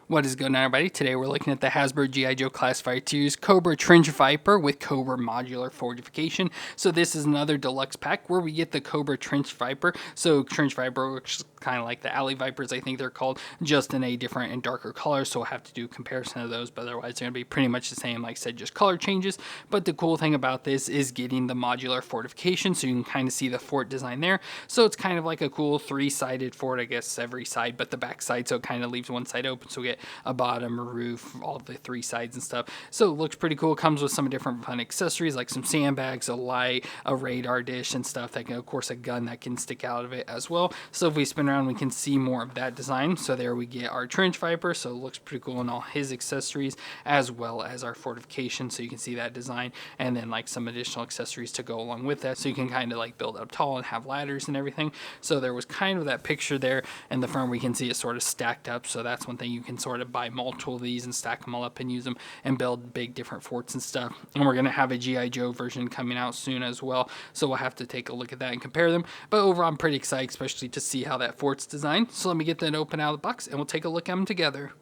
What is going on, everybody? Today we're looking at the Hasbro G.I. Joe Classified Series Cobra Trench Viper with Cobra Modular Fortification. So this is another deluxe pack where we get the Cobra Trench Viper. So Trench Viper, which is kind of like the Alley Vipers, I think they're called, just in a different and darker color. So we'll have to do a comparison of those, but otherwise they're going to be pretty much the same. Like I said, just color changes. But the cool thing about this is getting the modular fortification, so you can kind of see the fort design there. So it's kind of like a cool three-sided fort, I guess, every side but the back side, so it kind of leaves one side open. So we get a bottom, a roof, all the three sides and stuff. So it looks pretty cool. It comes with some different fun accessories like some sandbags, a light, a radar dish and stuff. That can, of course, a gun that can stick out of it as well. So if we spin around, we can see more of that design. So there we get our Trench Viper. So it looks pretty cool in all his accessories, as well as our fortification. So you can see that design, and then like some additional accessories to go along with that. So you can kind of like build up tall and have ladders and everything. So there was kind of that picture there in the front. We can see it sort of stacked up. So that's one thing, you can sort of buy multiple of these and stack them all up and use them and build big different forts and stuff. And we're going to have a G.I. Joe version coming out soon as well, so we'll have to take a look at that and compare them. But overall, I'm pretty excited, especially to see how that fort's designed. So let me get that open out of the box and we'll take a look at them together.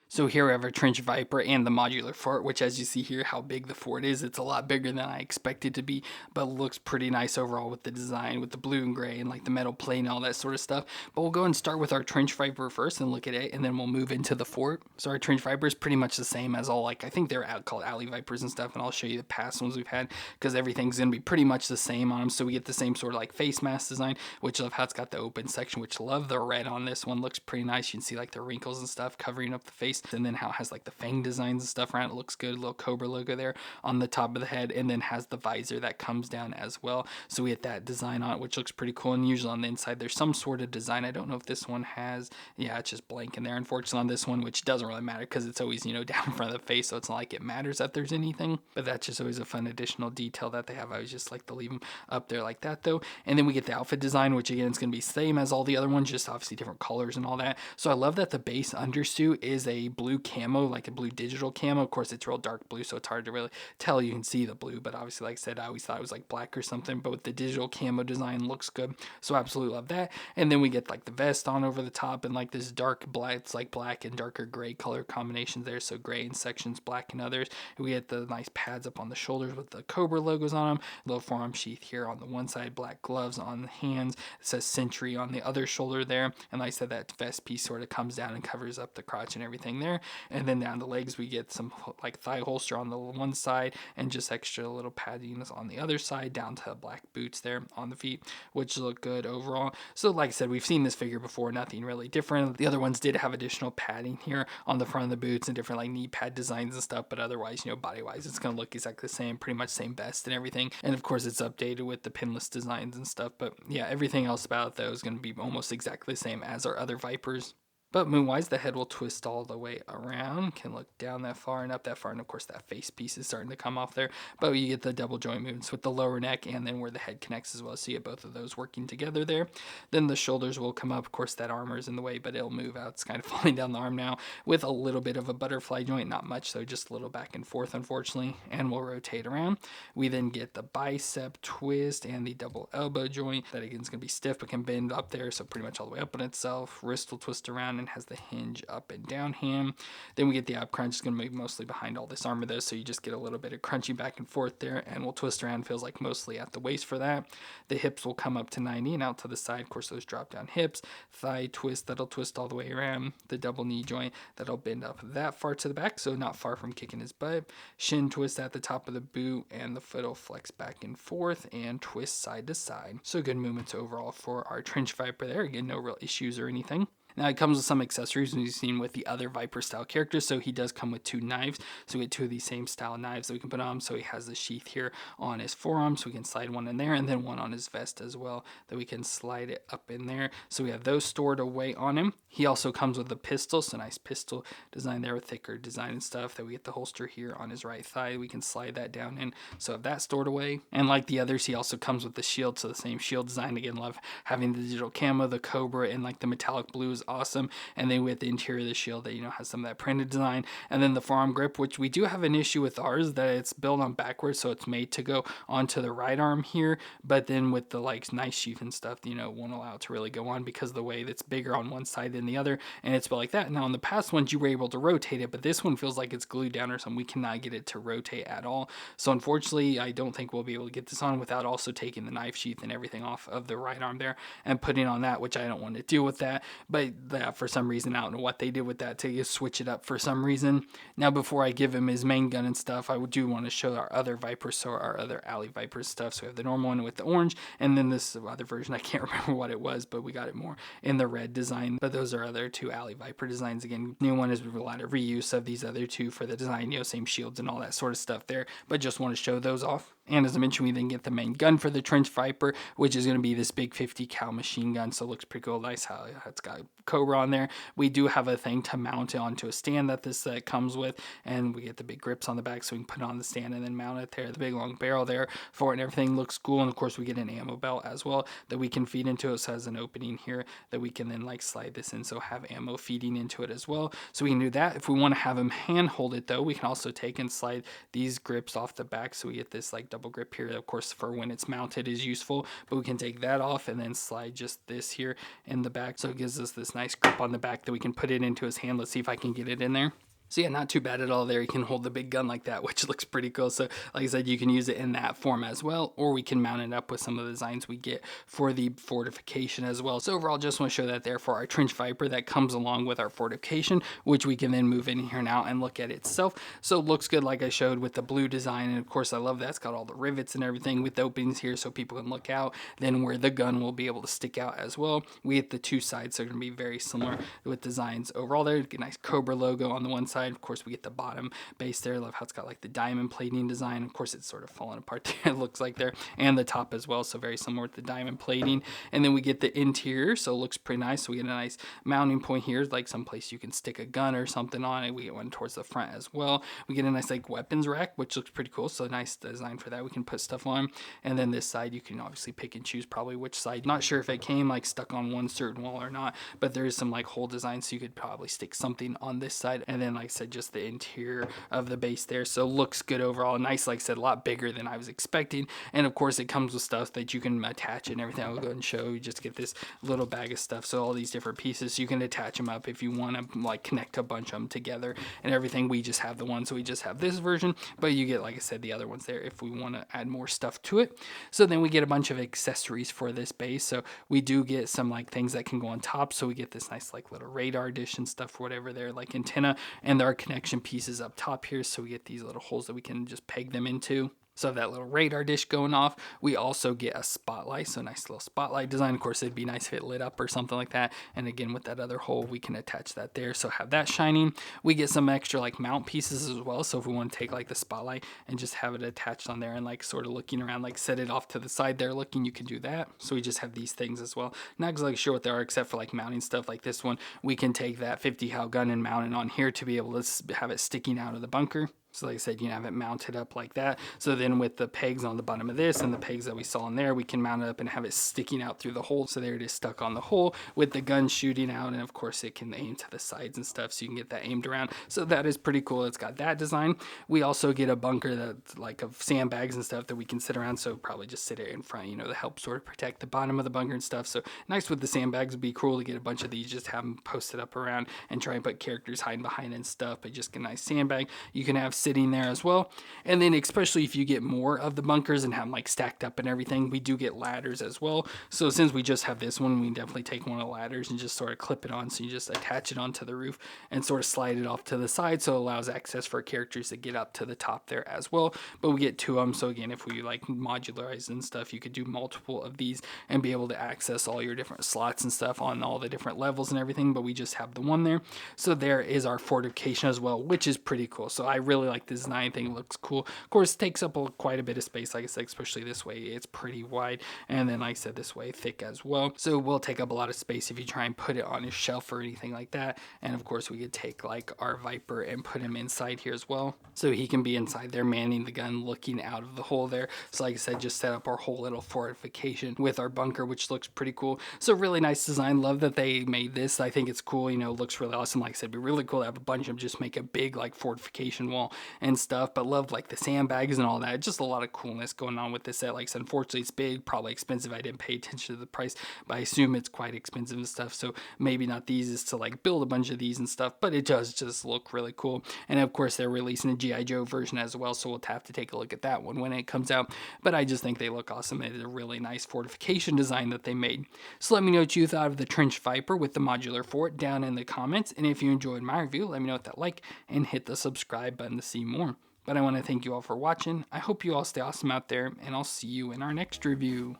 So here we have our Trench Viper and the modular fort, which, as you see here, how big the fort is. It's a lot bigger than I expected to be, but looks pretty nice overall with the design, with the blue and gray and like the metal plate and all that sort of stuff. But we'll go and start with our Trench Viper first and look at it, and then we'll move into the fort. So our Trench Viper is pretty much the same as all, like, I think they're called Alley Vipers and stuff, and I'll show you the past ones we've had because everything's going to be pretty much the same on them. So we get the same sort of like face mask design, which I love how it's got the open section, which I love the red on this one. Looks pretty nice. You can see like the wrinkles and stuff covering up the face, and then how it has like the fang designs and stuff around it. Looks good. Little Cobra logo there on the top of the head, and then has the visor that comes down as well. So we get that design on it, which looks pretty cool. And usually on the inside there's some sort of design. I don't know if this one has, yeah, it's just blank in there, unfortunately, on this one, which doesn't really matter because it's always, down in front of the face, so it's not like it matters that there's anything. But that's just always a fun additional detail that they have. I always just like to leave them up there like that though. And then we get the outfit design, which again is going to be same as all the other ones, just obviously different colors and all that. So I love that the base undersuit is a blue camo, like a blue digital camo. Of course, it's real dark blue, so it's hard to really tell. You can see the blue, but obviously, like I said, I always thought it was like black or something. But with the digital camo design, looks good. So absolutely love that. And then we get like the vest on over the top and like this dark black, it's like black and darker gray color combinations there. So gray in sections, black in others. And we get the nice pads up on the shoulders with the Cobra logos on them. Little forearm sheath here on the one side, black gloves on the hands. It says Century on the other shoulder there. And like I said, that vest piece sort of comes down and covers up the crotch and everything there. And then down the legs, we get some like thigh holster on the one side and just extra little padding on the other side, down to black boots there on the feet, which look good overall. So like I said, we've seen this figure before, nothing really different. The other ones did have additional padding here on the front of the boots and different like knee pad designs and stuff, but otherwise, body wise, it's going to look exactly the same, pretty much same vest and everything. And of course, it's updated with the pinless designs and stuff, but yeah, everything else about it though is going to be almost exactly the same as our other Vipers. But moon-wise, the head will twist all the way around, can look down that far and up that far, and of course that face piece is starting to come off there. But you get the double joint movements with the lower neck and then where the head connects as well, so you get both of those working together there. Then the shoulders will come up. Of course, that armor is in the way, but it'll move out. It's kind of falling down the arm now with a little bit of a butterfly joint, not much, so just a little back and forth, unfortunately, and we'll rotate around. We then get the bicep twist and the double elbow joint. That again is going to be stiff, but can bend up there, so pretty much all the way up on itself. Wrist will twist around and has the hinge up and down ham. Then we get the ab crunch. It's going to move mostly behind all this armor though, so you just get a little bit of crunchy back and forth there, and we'll twist around. Feels like mostly at the waist for that. The hips will come up to 90 and out to the side. Of course, those drop down hips. Thigh twist, that'll twist all the way around. The double knee joint, that'll bend up that far to the back, so not far from kicking his butt. Shin twist at the top of the boot, and the foot will flex back and forth and twist side to side. So good movements overall for our Trench Viper there. Again, no real issues or anything. Now, it comes with some accessories we've seen with the other Viper style characters. So he does come with two knives. So we get two of these same style knives that we can put on him. So he has the sheath here on his forearm, so we can slide one in there, and then one on his vest as well that we can slide it up in there. So we have those stored away on him. He also comes with a pistol, so nice pistol design there with thicker design and stuff. That we get the holster here on his right thigh. We can slide that down in. So have that stored away. And like the others, he also comes with the shield. So the same shield design. Again, love having the digital camo, the Cobra, and like the metallic blues awesome. And then with the interior of the shield that, has some of that printed design. And then the forearm grip, which we do have an issue with ours, that it's built on backwards, so it's made to go onto the right arm here. But then with the like knife sheath and stuff, won't allow it to really go on because of the way that's bigger on one side than the other, and it's built like that. Now, in the past ones, you were able to rotate it, but this one feels like it's glued down or something. We cannot get it to rotate at all. So unfortunately, I don't think we'll be able to get this on without also taking the knife sheath and everything off of the right arm there and putting on that, which I don't want to deal with that. But that, for some reason, I don't know what they did with that to switch it up for some reason. Now, before I give him his main gun and stuff, I do want to show our other Vipers, so our other Alley Vipers stuff. So we have the normal one with the orange, and then this other version, I can't remember what it was, but we got it more in the red design. But those are other two Alley Viper designs. Again, new one is a lot of reuse of these other two for the design, same shields and all that sort of stuff there, but just want to show those off. And as I mentioned, we then get the main gun for the Trench Viper, which is going to be this big 50 cal machine gun. So it looks pretty cool. Nice how it's got Cobra on there. We do have a thing to mount it onto a stand that this comes with, and we get the big grips on the back so we can put it on the stand and then mount it there. The big long barrel there for it and everything looks cool. And of course, we get an ammo belt as well that we can feed into it. So it has an opening here that we can then like slide this in, so have ammo feeding into it as well. So we can do that. If we want to have him hand hold it though, we can also take and slide these grips off the back, so we get this like double grip here, of course, for when it's mounted is useful, but we can take that off and then slide just this here in the back, so it gives us this nice grip on the back that we can put it into his hand. Let's see if I can get it in there. So yeah, not too bad at all there. You can hold the big gun like that, which looks pretty cool. So like I said, you can use it in that form as well, or we can mount it up with some of the designs we get for the fortification as well. So overall, just want to show that there for our Trench Viper that comes along with our fortification, which we can then move in here now and look at itself. So it looks good like I showed with the blue design, and of course I love that it's got all the rivets and everything with the openings here so people can look out, then where the gun will be able to stick out as well. We get the two sides, so they're going to be very similar with designs overall there. Get a nice Cobra logo on the one side. Of course, we get the bottom base there. I love how it's got like the diamond plating design. Of course, it's sort of falling apart there, it looks like there, and the top as well, so very similar with the diamond plating. And then we get the interior, so it looks pretty nice. So we get a nice mounting point here, like someplace you can stick a gun or something on it. We get one towards the front as well. We get a nice like weapons rack, which looks pretty cool, so nice design for that. We can put stuff on. And then this side, you can obviously pick and choose probably which side. Not sure if it came like stuck on one certain wall or not, but there is some like hole design, so you could probably stick something on this side. And then like I said, just the interior of the base there, so looks good overall. Nice, like I said, a lot bigger than I was expecting. And of course, it comes with stuff that you can attach and everything. I'll go and show you. Just get this little bag of stuff, so all these different pieces, so you can attach them up if you want to like connect a bunch of them together and everything. We just have the one, so we just have this version, but you get, like I said, the other ones there if we want to add more stuff to it. So then we get a bunch of accessories for this base. So we do get some like things that can go on top, so we get this nice like little radar dish and stuff, whatever there, like antenna, and there are connection pieces up top here, so we get these little holes that we can just peg them into. So that little radar dish going off. We also get a spotlight, so nice little spotlight design. Of course, it'd be nice if it lit up or something like that. And again, with that other hole, we can attach that there, so have that shining. We get some extra like mount pieces as well, so if we want to take like the spotlight and just have it attached on there and like sort of looking around, like set it off to the side there looking, you can do that. So we just have these things as well. Not exactly sure what they are, except for like mounting stuff like this one. We can take that 50 cal gun and mount it on here to be able to have it sticking out of the bunker. So like I said, you have it mounted up like that. So then with the pegs on the bottom of this and the pegs that we saw in there, we can mount it up and have it sticking out through the hole. So there it is, stuck on the hole with the gun shooting out. And of course it can aim to the sides and stuff, so you can get that aimed around. So that is pretty cool. It's got that design. We also get a bunker that's like of sandbags and stuff that we can sit around. So probably just sit it in front, to help sort of protect the bottom of the bunker and stuff. So nice with the sandbags. Would be cool to get a bunch of these, just have them posted up around and try and put characters hiding behind and stuff. But just get a nice sandbag you can have sitting there as well. And then especially if you get more of the bunkers and have them like stacked up and everything, we do get ladders as well. So since we just have this one, we can definitely take one of the ladders and just sort of clip it on. So you just attach it onto the roof and sort of slide it off to the side, so it allows access for characters to get up to the top there as well. But we get two of them, so again, if we like modularize and stuff, you could do multiple of these and be able to access all your different slots and stuff on all the different levels and everything. But we just have the one there. So there is our fortification as well, which is pretty cool. So I really like the design. Thing looks cool. Of course, it takes up quite a bit of space, like I said, especially this way. It's pretty wide, and then like I said, this way thick as well. So it will take up a lot of space if you try and put it on a shelf or anything like that. And of course, we could take like our Viper and put him inside here as well, so he can be inside there manning the gun, looking out of the hole there. So like I said, just set up our whole little fortification with our bunker, which looks pretty cool. So really nice design. Love that they made this. I think it's cool. You know, looks really awesome. Like I said, it'd be really cool to have a bunch of them, just make a big like fortification wall and stuff. But love like the sandbags and all that. Just a lot of coolness going on with this set. Like I said, unfortunately it's big, probably expensive. I didn't pay attention to the price, but I assume it's quite expensive and stuff. So maybe not the easiest to like build a bunch of these and stuff, but it does just look really cool. And of course they're releasing a G.I. Joe version as well, so we'll have to take a look at that one when it comes out. But I just think they look awesome. It is a really nice fortification design that they made. So let me know what you thought of the Trench Viper with the modular fort down in the comments. And if you enjoyed my review, let me know with that like and hit the subscribe button to see more. But I want to thank you all for watching. I hope you all stay awesome out there, and I'll see you in our next review.